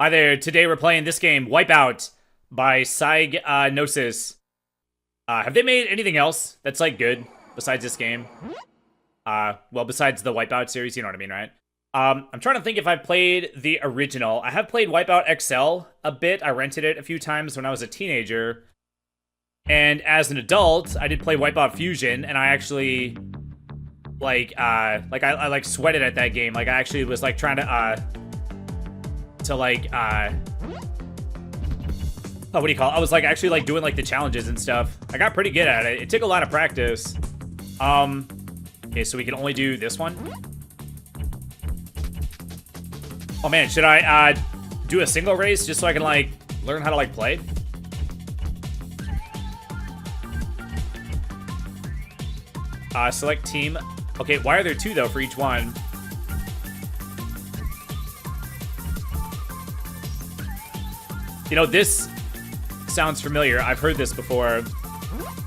Hi there, today we're playing this game, Wipeout, by Psygnosis. Have they made anything else that's, like, good besides this game? Well, besides the Wipeout series, you know what I mean, right? I'm trying to think if I've played the original. I have played Wipeout XL a bit. I rented it a few times when I was a teenager. And as an adult, I did play Wipeout Fusion, and I actually, I sweated at that game. Like, I actually was, like, trying to what do you call it? I was, like, actually, like, doing, like, the challenges and stuff. I got pretty good at it. It took a lot of practice. Okay, so we can only do this one. Oh, man, should I, do a single race just so I can, like, learn how to, like, play? Select team. Okay, why are there two, though, for each one? You know, this sounds familiar. I've heard this before.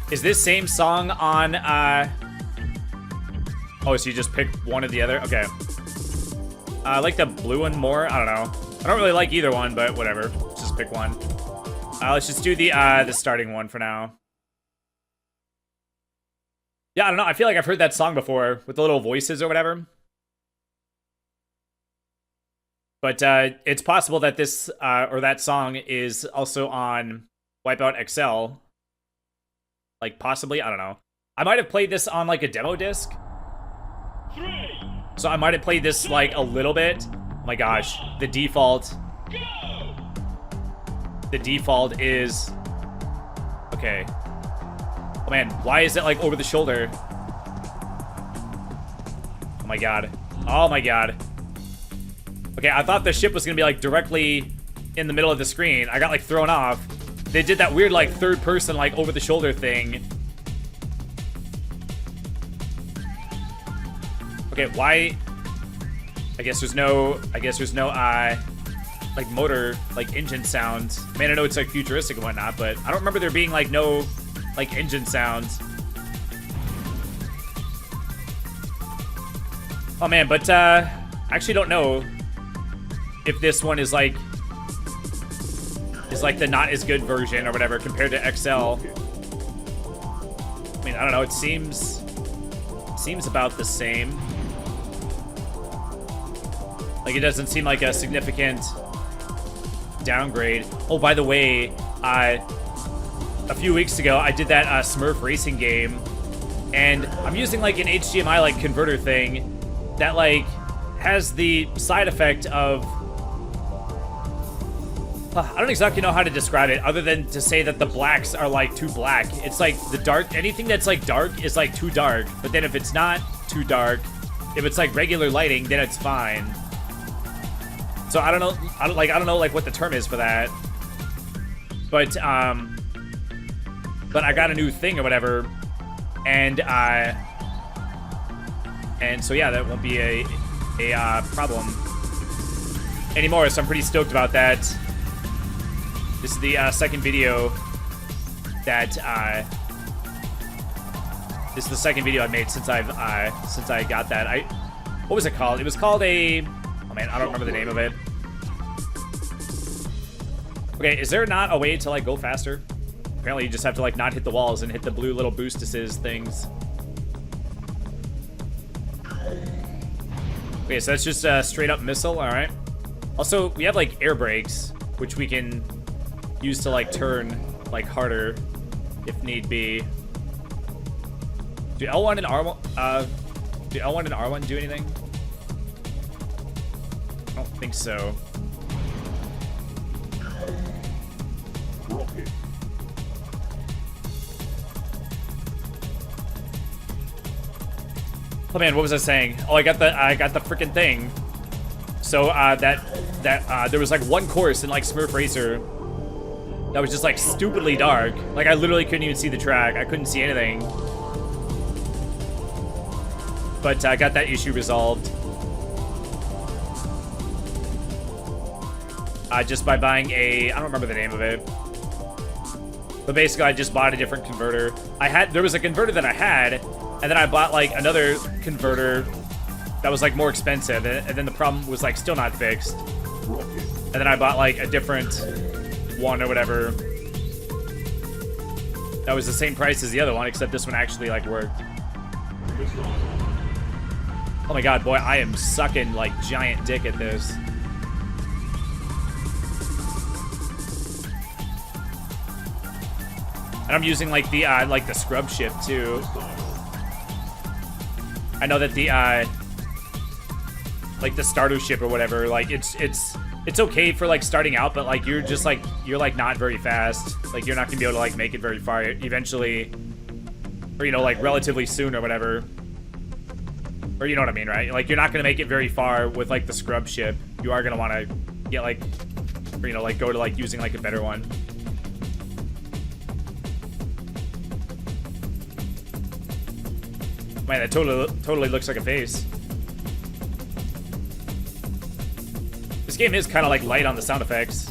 Is this same song on, Oh, so you just pick one or the other? Okay. I like the blue one more. I don't know. I don't really like either one, but whatever. Let's just pick one. Let's just do the starting one for now. Yeah, I don't know. I feel like I've heard that song before with the little voices or whatever. But it's possible that this or that song is also on Wipeout XL. Like, possibly. I don't know. I might have played this on, like, a demo disc. So I might have played this, like, a little bit. Oh my gosh. The default. The default is... Okay. Oh man, why is it, like, over the shoulder? Oh my god. Oh my god. Okay, I thought the ship was gonna be, like, directly in the middle of the screen. I got, like, thrown off. They did that weird, like, third person, like, over the shoulder thing. Okay, why? I guess there's no, like, motor, like, engine sounds. I mean, I know it's, like, futuristic and whatnot, but I don't remember there being, like, no, like, engine sounds. Oh, man, but, I actually don't know if this one is, like, the not as good version or whatever compared to XL. I mean, I don't know, it seems about the same. Like, it doesn't seem like a significant downgrade. Oh, by the way, a few weeks ago, I did that Smurf racing game, and I'm using, like, an HDMI, like, converter thing that, like, has the side effect of... I don't exactly know how to describe it, other than to say that the blacks are, like, too black. It's, like, the dark... Anything that's, like, dark is, like, too dark. But then if it's not too dark, if it's, like, regular lighting, then it's fine. So I don't know, I don't know, like, what the term is for that. But I got a new thing or whatever, and so yeah, that won't be a problem anymore. So I'm pretty stoked about that. This is the second video that this is the second video I made since I got that. What was it called? It was called a... Oh man, I don't remember the name of it. Okay, is there not a way to, like, go faster? Apparently you just have to, like, not hit the walls and hit the blue little boostices things. Okay, so that's just a straight up missile, alright. Also, we have, like, air brakes, which we can use to, like, turn, like, harder if need be. Do L1 and R1 do L1 and R1 do anything? I don't think so. Oh man, what was I saying? Oh, I got the freaking thing. So there was, like, one course in, like, Smurf Racer that was just, like, stupidly dark. Like, I literally couldn't even see the track. I couldn't see anything. But I got that issue resolved. Just by buying I don't remember the name of it. But basically, I just bought a different converter. There was a converter that I had, and then I bought, like, another converter that was, like, more expensive, and then the problem was, like, still not fixed. And then I bought like a different one or whatever. That was the same price as the other one, except this one actually like worked. Oh my god, boy, I am sucking like giant dick at this. And I'm using like the scrub ship too. I know that the like the starter ship or whatever, like it's okay for like starting out, but like you're like not very fast. Like you're not gonna be able to like make it very far eventually, or you know, like relatively soon or whatever. Or you know what I mean, right? Like you're not gonna make it very far with like the scrub ship. You are gonna want to get like, or, you know, like go to like using like a better one. Man, that totally looks like a face. This game is kind of like light on the sound effects,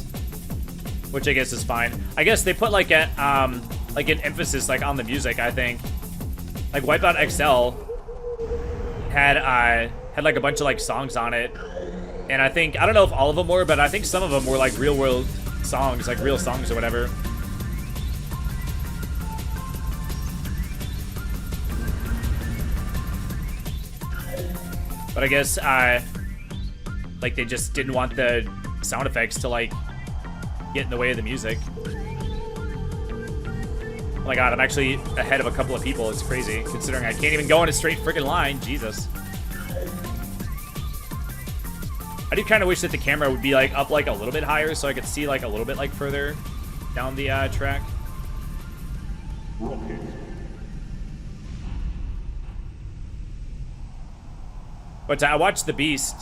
which I guess is fine. I guess they put like an emphasis like on the music. I think like Wipeout XL had like a bunch of like songs on it, and I don't know if all of them were, but I think some of them were like real world songs, like real songs or whatever. But I guess like they just didn't want the sound effects to like get in the way of the music. Oh my god, I'm actually ahead of a couple of people. It's crazy, considering I can't even go in a straight freaking line. Jesus. I do kind of wish that the camera would be like up like a little bit higher so I could see like a little bit like further down the track. But I watched the Beast,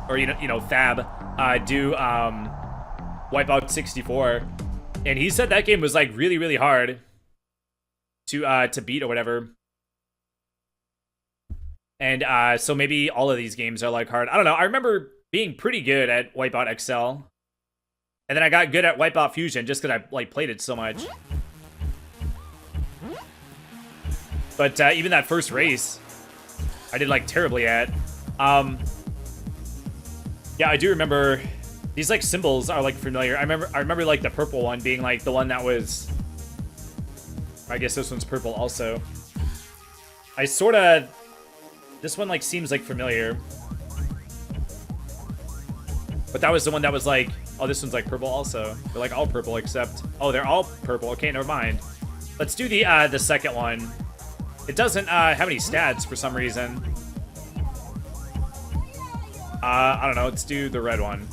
or you know Thab, do Wipeout 64, and he said that game was like really hard to beat or whatever. And so maybe all of these games are like hard. I don't know. I remember being pretty good at Wipeout XL, and then I got good at Wipeout Fusion just because I like played it so much. But even that first race, I did like terribly at. Yeah, I do remember these like symbols are like familiar. I remember like the purple one being like the one that was, I guess this one's purple also. This one like seems like familiar. But that was the one that was like, oh, this one's like purple also. They're like all purple except, oh, they're all purple. Okay, never mind. Let's do the second one. It doesn't have any stats for some reason. I don't know. Let's do the red one.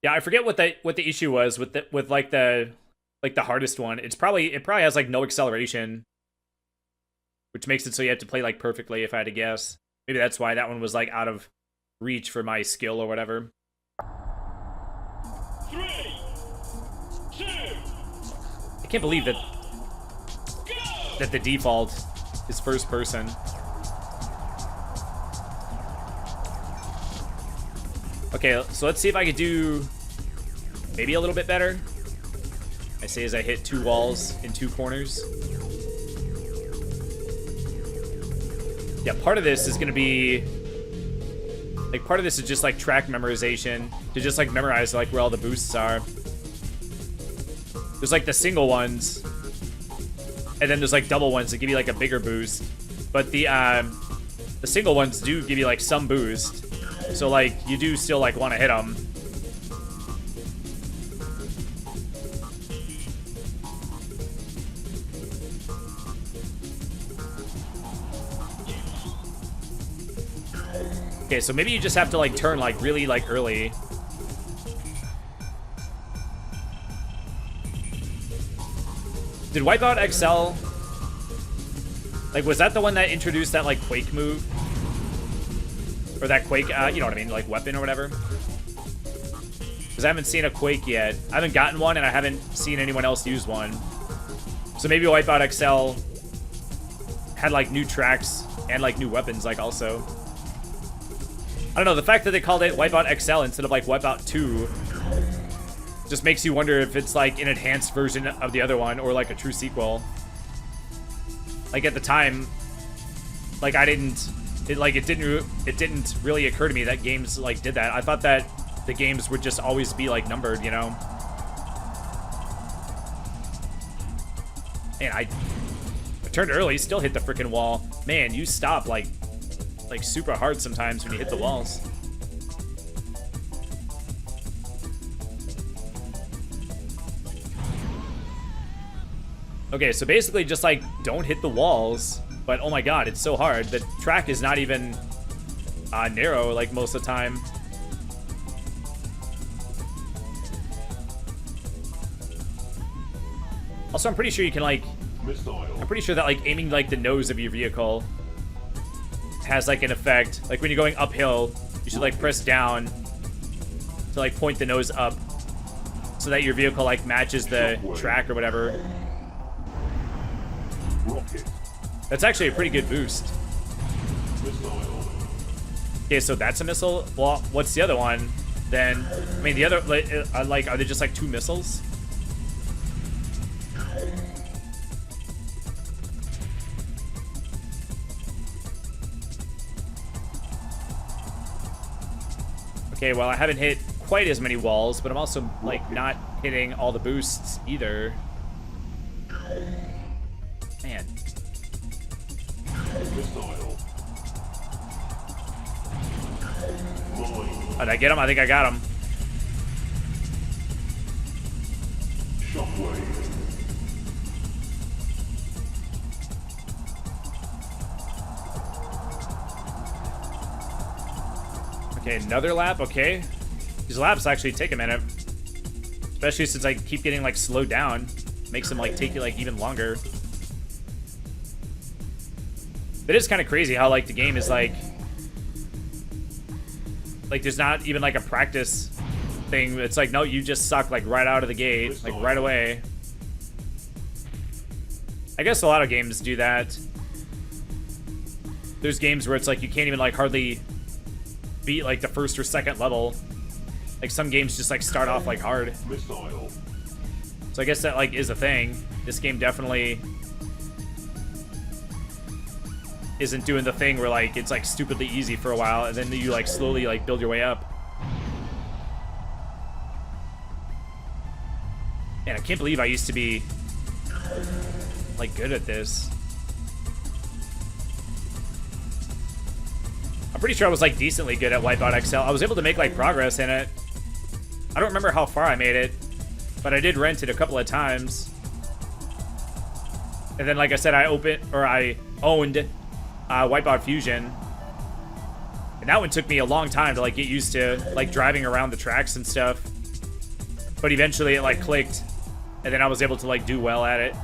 Yeah, I forget what the issue was with the hardest one. It probably has like no acceleration, which makes it so you have to play like perfectly. If I had to guess, maybe that's why that one was like out of reach for my skill or whatever. 3, 2, I can't believe that the default is first person. Okay, so let's see if I could do maybe a little bit better. I say as I hit 2 walls in 2 corners. Yeah, part of this is gonna be like, part of this is just like track memorization, to just like memorize like where all the boosts are. There's like the single ones, and then there's like double ones that give you like a bigger boost. But the single ones do give you like some boost, so like you do still like want to hit them. Okay, so maybe you just have to like turn like really like early. Did Wipeout XL, like, was that the one that introduced that like Quake move? Or that Quake, you know what I mean, like weapon or whatever? Because I haven't seen a Quake yet. I haven't gotten one, and I haven't seen anyone else use one. So maybe Wipeout XL had like new tracks and like new weapons, like also. I don't know, the fact that they called it Wipeout XL instead of like Wipeout 2 just makes you wonder if it's like an enhanced version of the other one or like a true sequel. Like at the time, like I didn't it didn't really occur to me that games like did that. I thought that the games would just always be like numbered, you know. Man, I turned early, still hit the freaking wall. Man, you stop like super hard sometimes when you hit the walls. Okay, so basically just like don't hit the walls, but oh my god, it's so hard. The track is not even narrow like most of the time. Also, I'm pretty sure you can like, I'm pretty sure that like aiming like the nose of your vehicle has like an effect. Like when you're going uphill, you should like press down to like point the nose up so that your vehicle like matches the track or whatever. That's actually a pretty good boost. Okay, so that's a missile. Well, what's the other one? Then, I mean, the other, like, are they just like two missiles? Okay, well, I haven't hit quite as many walls, but I'm also, like, not hitting all the boosts either. Man. Oh, did I get him? I think I got him. Okay, another lap. Okay. These laps actually take a minute. Especially since I keep getting, like, slowed down. Makes them, like, take you, like, even longer. It is kind of crazy how, like, the game is, like, there's not even, like, a practice thing. It's like, no, you just suck, like, right out of the gate. Like, right away. I guess a lot of games do that. There's games where it's like, you can't even, like, hardly beat, like, the first or second level. Like, some games just, like, start off, like, hard. So I guess that, like, is a thing. This game definitely isn't doing the thing where, like, it's, like, stupidly easy for a while, and then you, like, slowly, like, build your way up. Man, I can't believe I used to be, like, good at this. I'm pretty sure I was, like, decently good at Wipeout XL. I was able to make, like, progress in it. I don't remember how far I made it, but I did rent it a couple of times. And then, like I said, I owned Wipeout Fusion. And that one took me a long time to, like, get used to, like, driving around the tracks and stuff. But eventually it, like, clicked. And then I was able to, like, do well at it.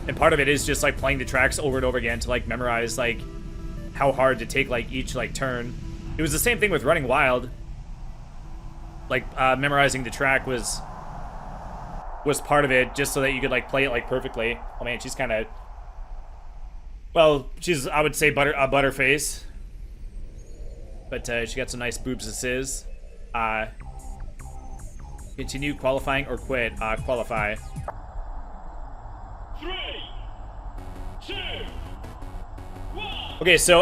And part of it is just, like, playing the tracks over and over again to, like, memorize, like, how hard to take, like, each, like, turn. It was the same thing with Running Wild. Like, memorizing the track was part of it, just so that you could, like, play it, like, perfectly. Oh, man, she's kind of... Well, she's, I would say, a butterface. But she got some nice boobs as is. Continue qualifying or quit. Qualify. 3, 2, 1. Okay, so,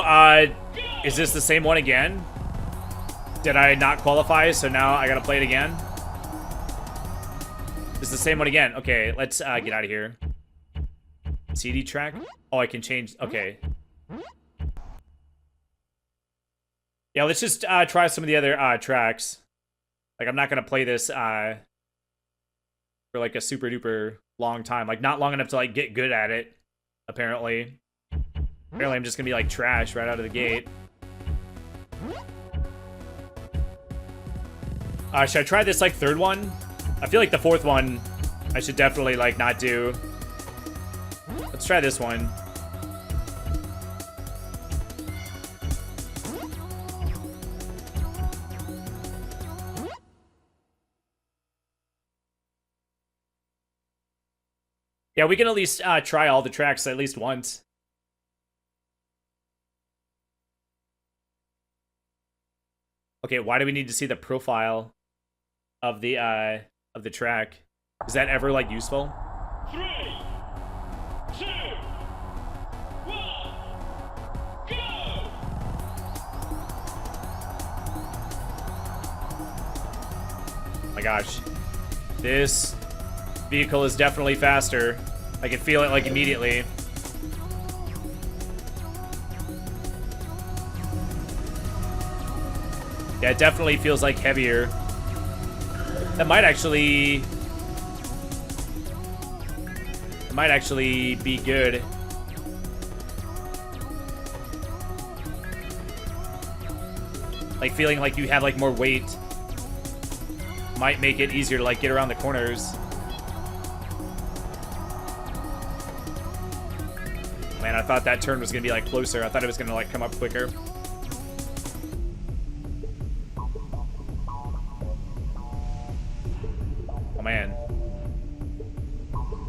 is this the same one again? Did I not qualify, so now I gotta play it again? It's the same one again. Okay, let's get out of here. CD track? Oh, I can change. Okay. Yeah, let's just try some of the other tracks. Like, I'm not gonna play this for like a super duper long time. Like, not long enough to like get good at it, apparently. Apparently I'm just gonna be like trash right out of the gate. Should I try this like third one? I feel like the fourth one I should definitely like not do. Let's try this one. Yeah, we can at least try all the tracks at least once. Okay, why do we need to see the profile of the track? Is that ever like useful? 3, 2, 1, go! gosh. This vehicle is definitely faster. I can feel it like immediately. Yeah, it definitely feels like heavier. That might actually be good. Like feeling like you have like more weight might make it easier to like get around the corners. Man, I thought that turn was gonna be like closer. I thought it was gonna like come up quicker. Oh man.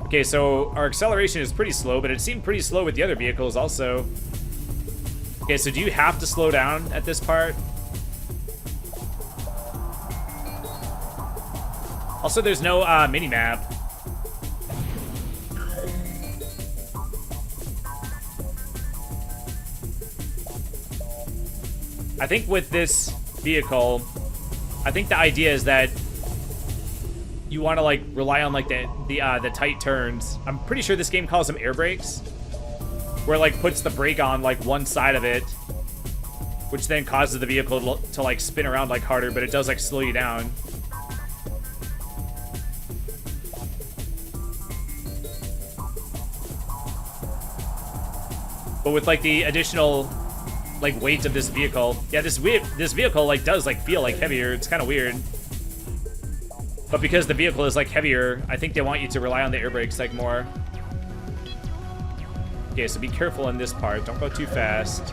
Okay, so our acceleration is pretty slow, but it seemed pretty slow with the other vehicles also. Okay, so do you have to slow down at this part? Also, there's no mini-map. I think with this vehicle, I think the idea is that you want to like rely on like the tight turns. I'm pretty sure this game calls them air brakes, where it like puts the brake on like one side of it, which then causes the vehicle to like spin around like harder, but it does like slow you down. But with like the additional like weight of this vehicle, yeah, this vehicle like does like feel like heavier. It's kind of weird. But because the vehicle is like heavier, I think they want you to rely on the air brakes like more. Okay, so be careful in this part. Don't go too fast.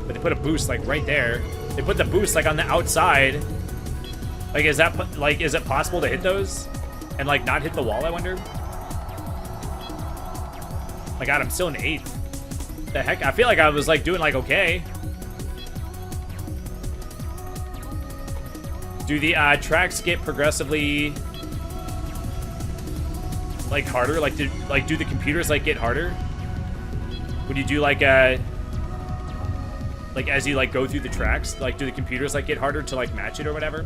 But they put a boost like right there. They put the boost like on the outside. Like, is it possible to hit those and like not hit the wall, I wonder? My god, I'm still in 8th. The heck? I feel like I was like doing like okay. Do the tracks get progressively like harder? Like do the computers like get harder? Would you do like as you like go through the tracks, like do the computers like get harder to like match it or whatever?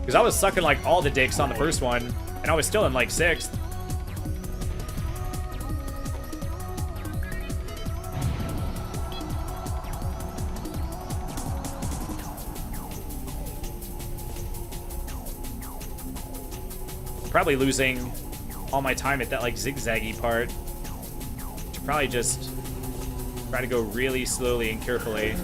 Because I was sucking like all the dicks on the first one, and I was still in like 6th. Probably losing all my time at that like zigzaggy part. Should probably just try to go really slowly and carefully.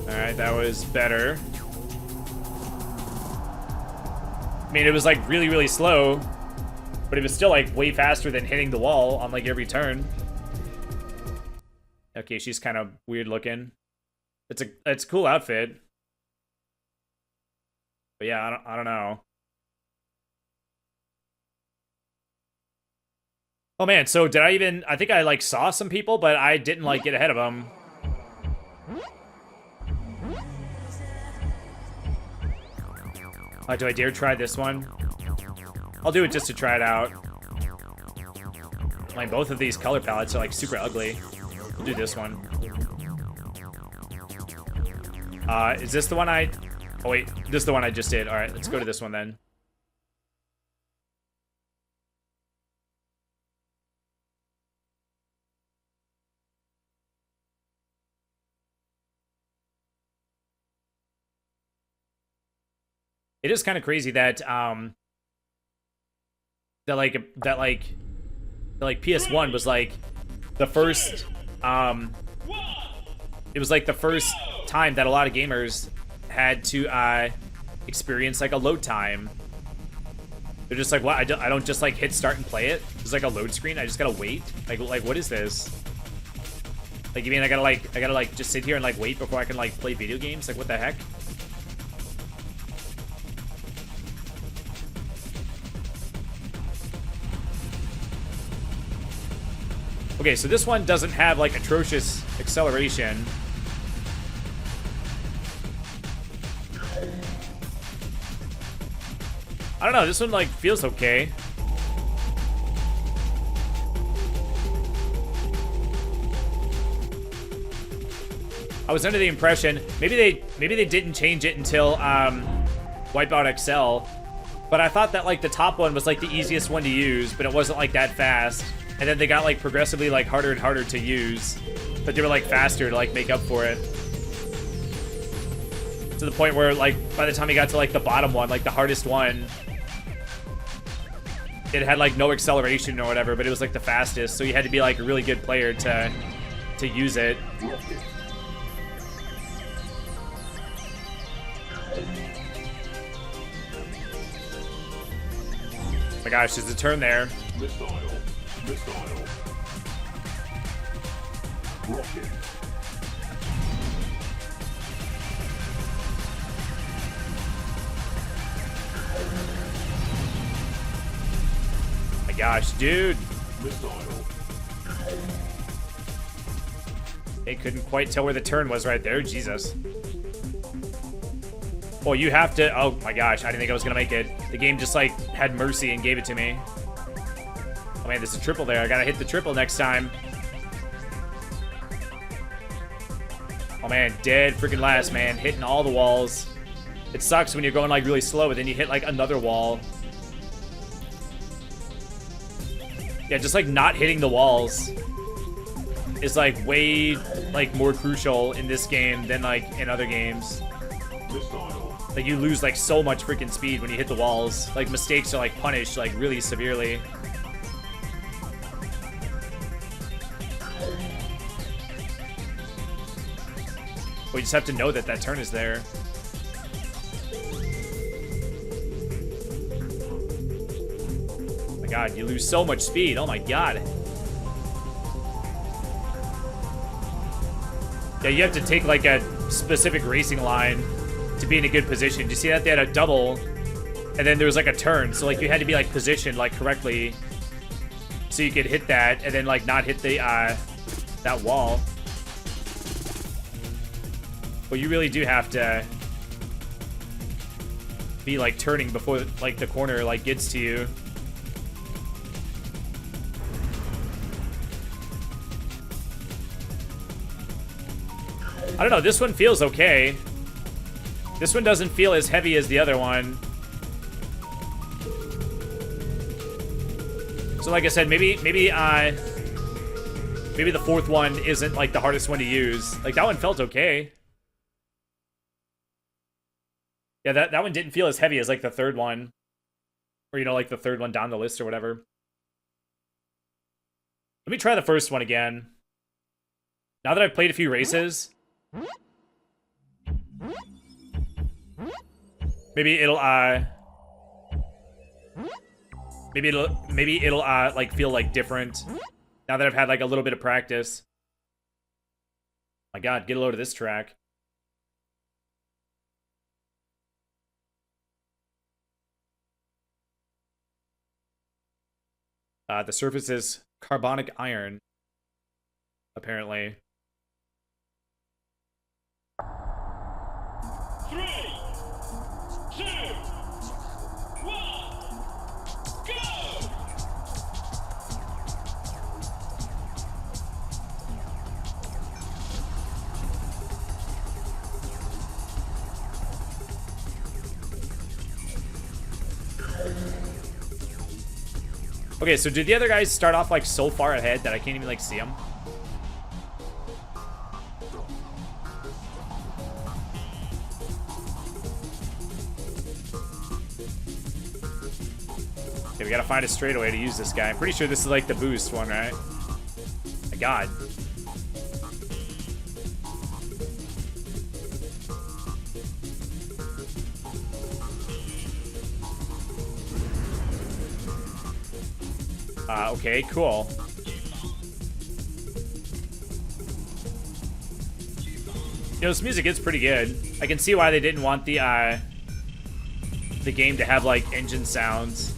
Alright, that was better. I mean, it was like really, really slow, but it was still like way faster than hitting the wall on like every turn. Okay, she's kind of weird looking. It's a cool outfit. But yeah, I don't know. Oh man, so did I think I like saw some people, but I didn't like get ahead of them. Do I dare try this one? I'll do it just to try it out. Like, both of these color palettes are like super ugly. We'll do this one. Is this the one oh wait, this is the one I just did. Alright, let's go to this one then. It is kind of crazy that that PS1 was like the first it was like the first time that a lot of gamers had to experience like a load time. They're just like, what? I don't just like hit start and play it. It's like a load screen. I just gotta wait. Like what is this? Like, you mean I gotta like just sit here and like wait before I can like play video games? Like, what the heck? Okay, so this one doesn't have like atrocious acceleration. I don't know, this one like feels okay. I was under the impression maybe they didn't change it until Wipeout XL, but I thought that like the top one was like the easiest one to use, but it wasn't like that fast. And then they got like progressively like harder and harder to use, but they were like faster to like make up for it. To the point where like by the time you got to like the bottom one, like the hardest one, it had like no acceleration or whatever, but it was like the fastest, so you had to be like a really good player to use it. Oh my gosh, there's a turn there. Missile. Rocket. Oh my gosh, dude. Missile. They couldn't quite tell where the turn was right there. Jesus. Oh, you have to... Oh my gosh, I didn't think I was gonna make it. The game just like had mercy and gave it to me. Oh man, there's a triple there. I gotta hit the triple next time. Oh man, dead freaking last, man. Hitting all the walls. It sucks when you're going like really slow, but then you hit like another wall. Yeah, just like not hitting the walls is like way like more crucial in this game than like in other games. Like you lose like so much freaking speed when you hit the walls. Like mistakes are like punished like really severely. We just have to know that that turn is there. Oh my god, you lose so much speed. Oh my god. Yeah, you have to take like a specific racing line to be in a good position. You see that they had a double, and then there was like a turn, so like you had to be like positioned like correctly, so you could hit that and then like not hit the that wall. But you really do have to be like turning before like the corner like gets to you. I don't know, this one feels okay. This one doesn't feel as heavy as the other one. So like I said, maybe the fourth one isn't like the hardest one to use. Like that one felt okay. Yeah, that one didn't feel as heavy as like the third one. Or you know, like the third one down the list or whatever. Let me try the first one again. Now that I've played a few races, maybe it'll like feel like different now that I've had like a little bit of practice. My god, get a load of this track. The surface is carbonic iron, apparently. 3, 2, 1, go! Okay, so did the other guys start off like so far ahead that I can't even like see them? Okay, we gotta find a straightaway to use this guy. I'm pretty sure this is like the boost one, right? My god. Okay, cool. You know, this music is pretty good. I can see why they didn't want the game to have like engine sounds.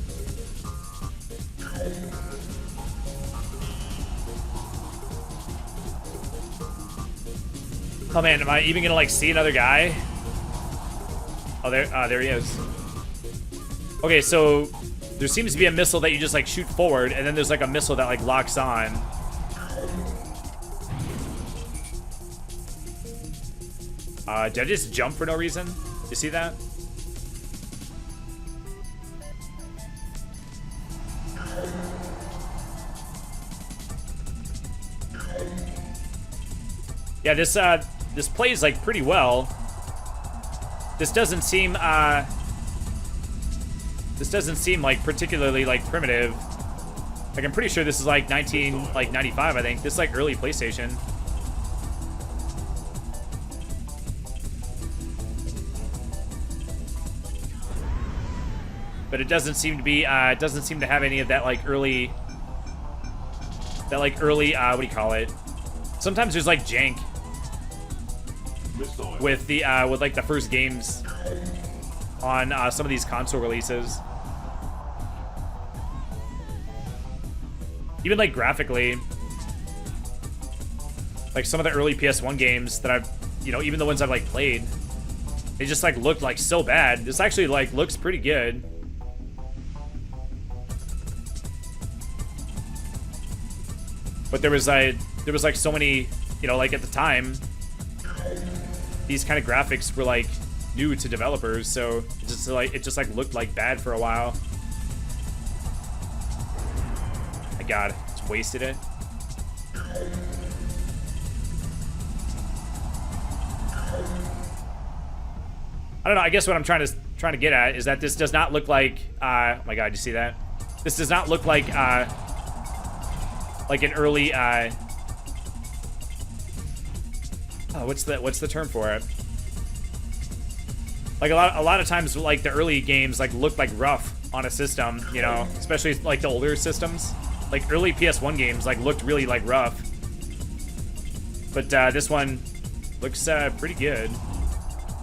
Oh man, am I even gonna like see another guy? Oh, there he is. Okay, so there seems to be a missile that you just like shoot forward, and then there's like a missile that like locks on. Did I just jump for no reason? You see that? Yeah, this plays like pretty well. This doesn't seem like particularly like primitive. Like I'm pretty sure this is like 95, I think. This is like early PlayStation. But it doesn't seem to be it doesn't seem to have any of that like early what do you call it? Sometimes there's like jank with the with like the first games on some of these console releases. Even like graphically, like some of the early PS1 games that I've, you know, even the ones I've like played, they just like looked like so bad. This actually like looks pretty good. But there was like so many, you know, like at the time, these kind of graphics were like new to developers, so it just like looked like bad for a while. My God, just wasted it. I don't know. I guess what I'm trying to get at is that this does not look like. Oh my God, you see that? This does not look like an early. What's the term for it? Like a lot of times, like the early games like looked like rough on a system, you know, especially like the older systems. Like early PS1 games like looked really like rough, but this one looks pretty good,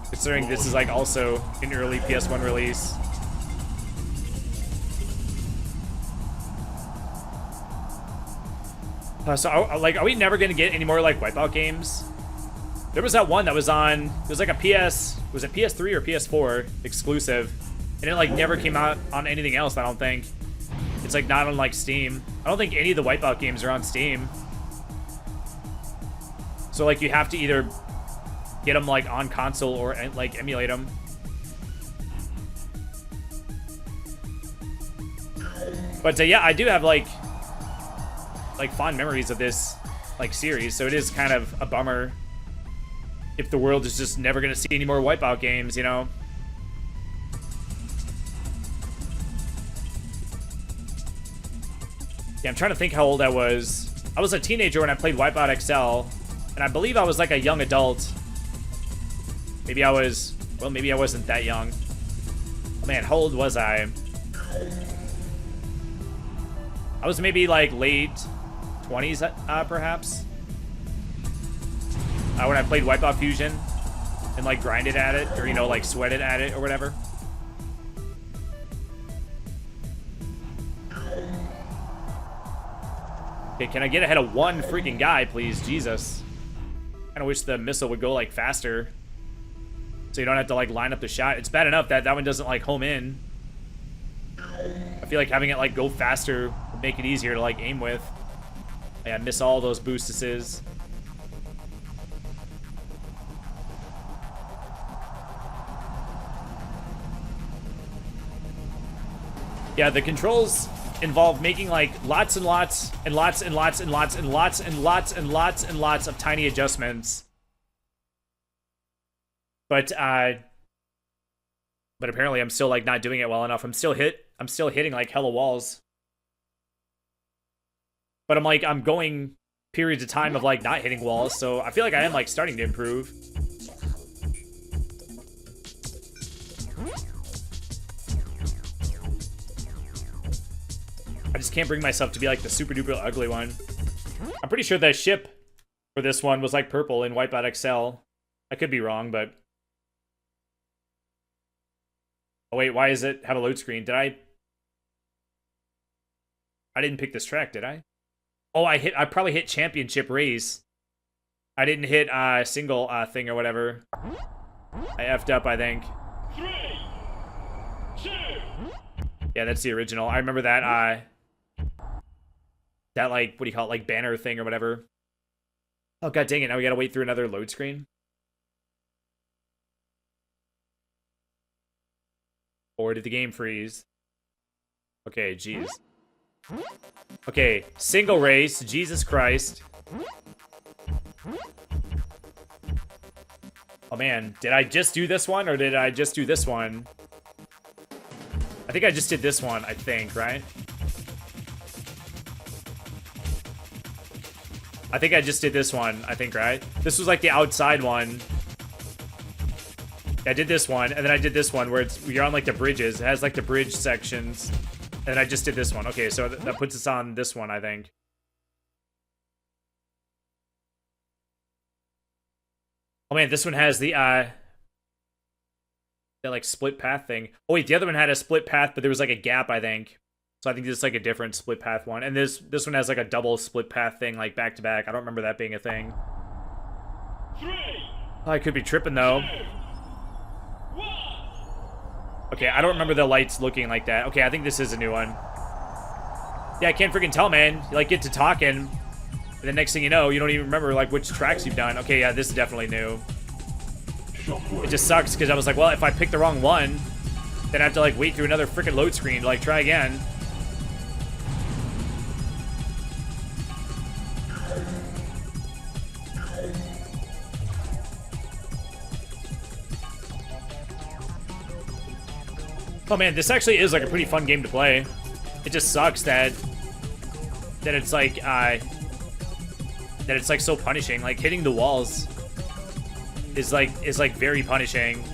considering this is like also an early PS1 release. So are we never gonna get any more like Wipeout games? There was that one that was on, it was like a was it PS3 or PS4 exclusive, and it like never came out on anything else, I don't think. It's like not on like Steam. I don't think any of the Wipeout games are on Steam. So like you have to either get them like on console or like emulate them. But yeah, I do have like fond memories of this like series, so it is kind of a bummer if the world is just never gonna see any more Wipeout games, you know? Yeah, I'm trying to think how old I was. I was a teenager when I played Wipeout XL, and I believe I was like a young adult. Maybe I was, well, maybe I wasn't that young. Oh, man, how old was I? I was maybe like late 20s, perhaps. When I played Wipeout Fusion and like grinded at it, or you know, like sweated at it or whatever. Okay, can I get ahead of one freaking guy, please? Jesus. Kinda wish the missile would go like faster, so you don't have to like line up the shot. It's bad enough that that one doesn't like home in. I feel like having it like go faster would make it easier to like aim with. Yeah, I miss all those boostesses. Yeah, the controls involve making like lots and lots and lots and lots and lots and lots and lots and lots and lots of tiny adjustments. But apparently I'm still like not doing it well enough. I'm still hitting like hella walls. But I'm going periods of time of like not hitting walls, so I feel like I am like starting to improve. I just can't bring myself to be like the super duper ugly one. I'm pretty sure the ship for this one was like purple in Wipeout XL. I could be wrong, but... Oh wait, why does it have a load screen? I didn't pick this track, did I? Oh, I probably hit championship race. I didn't hit single thing or whatever. I effed up, I think. 3, 2. Yeah, that's the original. I remember that that like, what do you call it, like banner thing or whatever. Oh god dang it, now we gotta wait through another load screen. Or did the game freeze? Okay, jeez. Okay, single race, Jesus Christ. Oh man, did I just do this one or did I just do this one? I think I just did this one, I think, right? I think I just did this one, I think, right? This was like the outside one. I did this one, and then I did this one where you're on like the bridges. It has like the bridge sections. And I just did this one. Okay, so that puts us on this one, I think. Oh man, this one has the that like split path thing. Oh wait, the other one had a split path, but there was like a gap, I think. So I think this is like a different split path one. And this one has like a double split path thing, like back to back. I don't remember that being a thing. Oh, I could be tripping though. Okay, I don't remember the lights looking like that. Okay, I think this is a new one. Yeah, I can't freaking tell, man. You like get to talking, and the next thing you know, you don't even remember like which tracks you've done. Okay, yeah, this is definitely new. It just sucks because I was like, well, if I pick the wrong one, then I have to like wait through another freaking load screen to like try again. Oh man, this actually is like a pretty fun game to play. It just sucks that it's like so punishing. Like hitting the walls is like very punishing.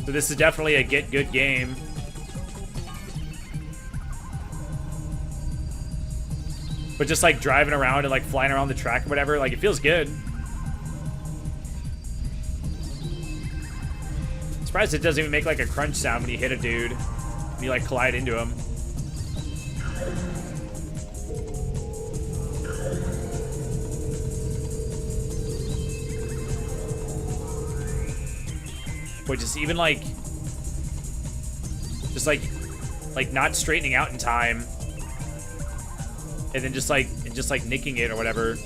So this is definitely a get good game. But just like driving around and like flying around the track or whatever, like it feels good. Surprised it doesn't even make like a crunch sound when you hit a dude. When you like collide into him. Or just even like not straightening out in time. And then just like nicking it or whatever.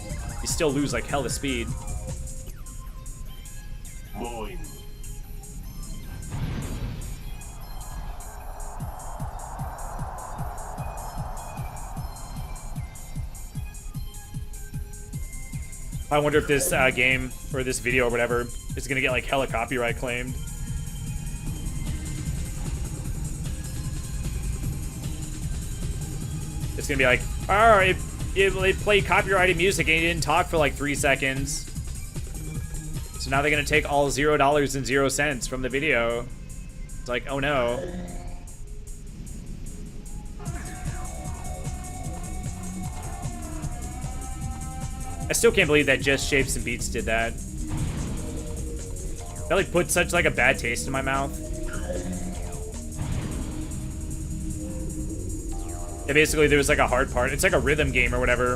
You still lose like hell of speed. Moin. I wonder if this game or this video or whatever is gonna get like hella copyright claimed. It's gonna be like, oh, they played copyrighted music and he didn't talk for like 3 seconds. So now they're gonna take all $0.00 from the video. It's like, oh no. I still can't believe that Just Shapes and Beats did that. That like put such like a bad taste in my mouth. Yeah, basically there was like a hard part. It's like a rhythm game or whatever.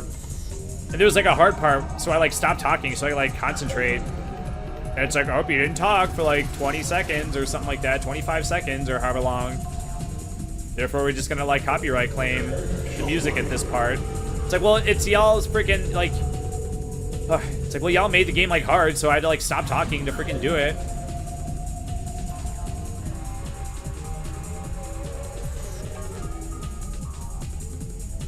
And there was like a hard part, so I like stopped talking so I could like concentrate. And it's like, oh, you didn't talk for like 20 seconds or something like that, 25 seconds or however long. Therefore, we're just gonna like copyright claim the music at this part. It's like, well, it's y'all's freaking like. It's like, well, y'all made the game like hard, so I had to like stop talking to freaking do it.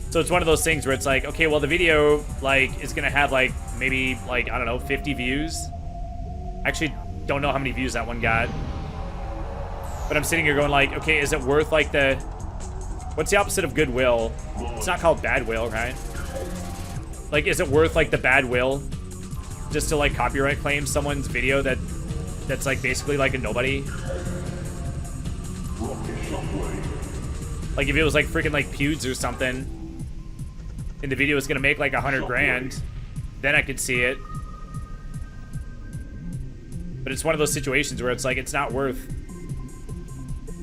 So it's one of those things where it's like, okay, well, the video like is gonna have like maybe like, I don't know, 50 views. I actually don't know how many views that one got. But I'm sitting here going like, okay, is it worth like the, what's the opposite of goodwill? It's not called bad will, right? Like, is it worth like the bad will just to like copyright claim someone's video that's like basically like a nobody? Like if it was like freaking like Pewds or something and the video was gonna make like 100 grand, then I could see it. But it's one of those situations where it's like it's not worth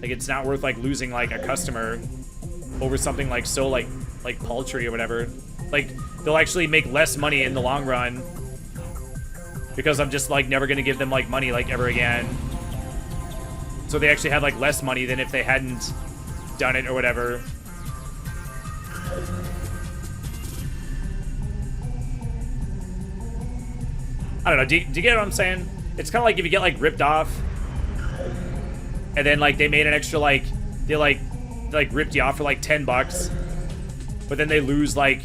like losing like a customer over something like so like paltry or whatever. Like they'll actually make less money in the long run because I'm just like never gonna give them like money like ever again. So they actually have like less money than if they hadn't done it or whatever. I don't know, do you get what I'm saying? It's kind of like if you get like ripped off and then like they made an extra like they like ripped you off for like $10, but then they lose like,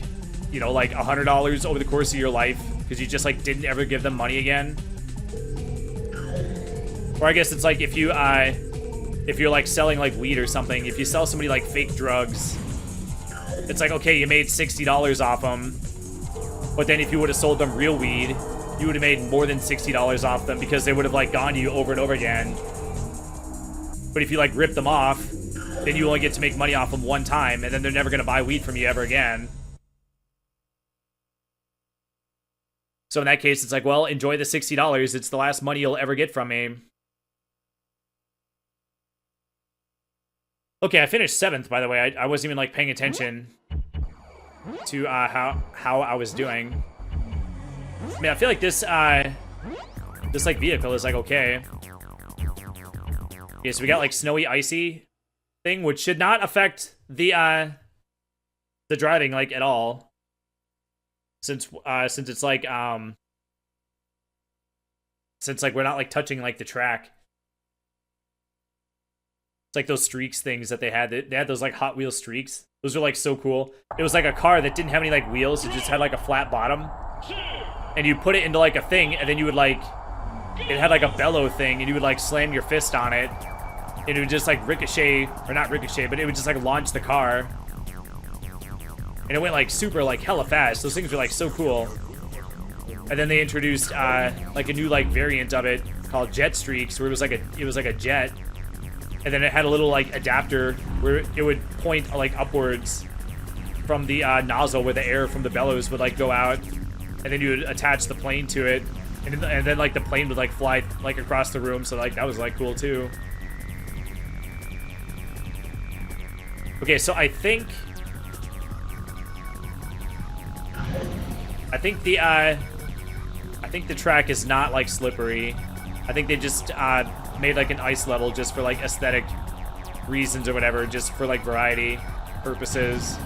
you know, like $100 over the course of your life because you just like didn't ever give them money again. Or I guess it's like if you're like selling like weed or something, if you sell somebody like fake drugs, it's like, okay, you made $60 off them, but then if you would have sold them real weed, you would have made more than $60 off them because they would have like gone to you over and over again. But if you like rip them off, then you only get to make money off them one time, and then they're never going to buy weed from you ever again. So in that case, it's like, well, enjoy the $60. It's the last money you'll ever get from me. Okay, I finished 7th, by the way. I wasn't even like paying attention to how I was doing. I mean, I feel like this like vehicle is like okay. Okay, so we got like snowy, icy thing, which should not affect the driving like at all. Since it's like since like we're not like touching like the track. It's like those streaks things that they had. They had those like Hot Wheels streaks. Those are like so cool. It was like a car that didn't have any like wheels. It just had like a flat bottom. And you put it into like a thing, and then you would like, it had like a bellow thing, and you would like slam your fist on it, and it would just like ricochet, or not ricochet, but it would just like launch the car. And it went like super like hella fast. Those things were like so cool. And then they introduced like a new like variant of it called Jet Streaks, where it was like a jet. And then it had a little like adapter where it would point like upwards from the nozzle where the air from the bellows would like go out, and then you would attach the plane to it, and then like the plane would like fly like across the room. So like that was like cool too. Okay, so I think the track is not like slippery. I think they just made like an ice level just for like aesthetic reasons or whatever, just for like variety purposes.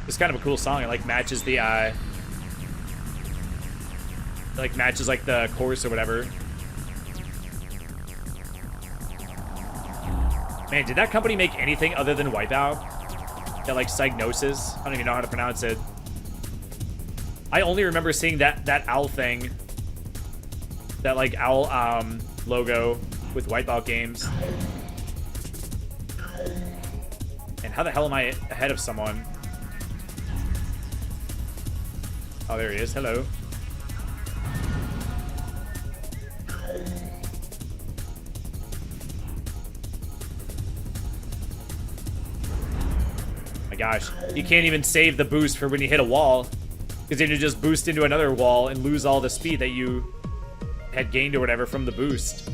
It's kind of a cool song. It like matches the matches like the chorus or whatever. Man, did that company make anything other than Wipeout? That like Psygnosis? I don't even know how to pronounce it. I only remember seeing that owl thing. That like owl logo with Wipeout games. And how the hell am I ahead of someone? Oh, there he is. Hello. My gosh. You can't even save the boost for when you hit a wall. Because then you just boost into another wall and lose all the speed that you had gained or whatever from the boost.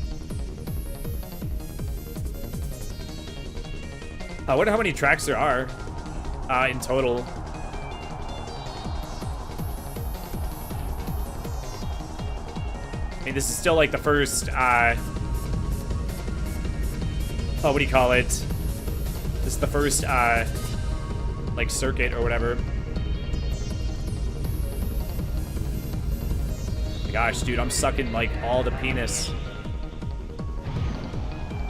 I wonder how many tracks there are in total. I mean, this is still like the first, oh, what do you call it? This is the first, like, circuit or whatever. My gosh, dude, I'm sucking, like, all the penis.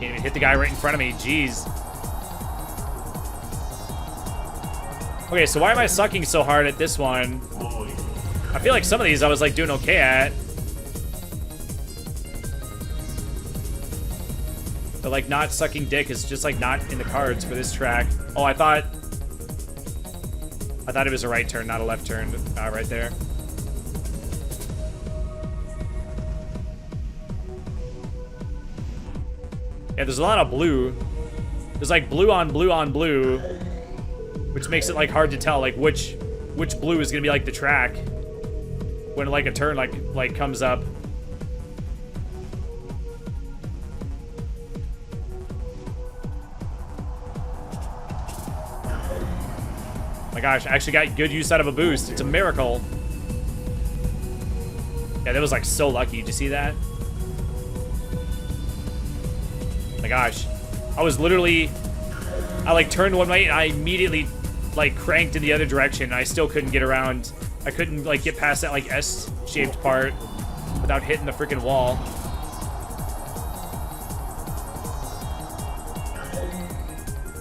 Can't even hit the guy right in front of me, jeez. Okay, so why am I sucking so hard at this one? I feel like some of these I was, like, doing okay at. But, like, not sucking dick is just, like, not in the cards for this track. Oh, I thought it was a right turn, not a left turn, right there. Yeah, there's a lot of blue. There's, like, blue on blue on blue, which makes it, like, hard to tell, like, which blue is gonna be, like, the track when, like, a turn, like comes up. My gosh, I actually got good use out of a boost. It's a miracle. Yeah, that was like so lucky. Did you see that? My gosh. I was literally, I like turned one way and I immediately like cranked in the other direction. And I still couldn't get around I couldn't, like, get past that, like, S-shaped part without hitting the freaking wall.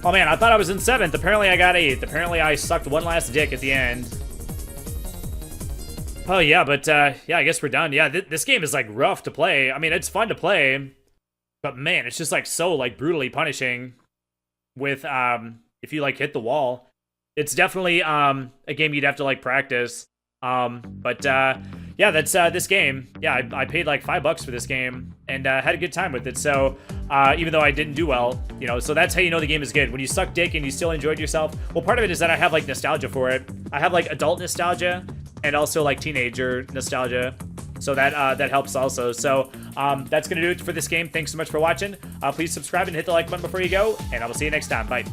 Oh, man, I thought I was in 7th. Apparently, I got 8th. Apparently, I sucked one last dick at the end. Oh, yeah, but, yeah, I guess we're done. Yeah, this game is, like, rough to play. I mean, it's fun to play, but, man, it's just, like, so, like, brutally punishing with, if you, like, hit the wall. It's definitely, a game you'd have to, like, practice. Yeah, that's, this game. Yeah, I paid, like, $5 for this game and, had a good time with it. So, even though I didn't do well, you know, so that's how you know the game is good. When you suck dick and you still enjoyed yourself. Well, part of it is that I have, like, nostalgia for it. I have, like, adult nostalgia and also, like, teenager nostalgia. So that helps also. So that's going to do it for this game. Thanks so much for watching. Please subscribe and hit the like button before you go. And I will see you next time. Bye.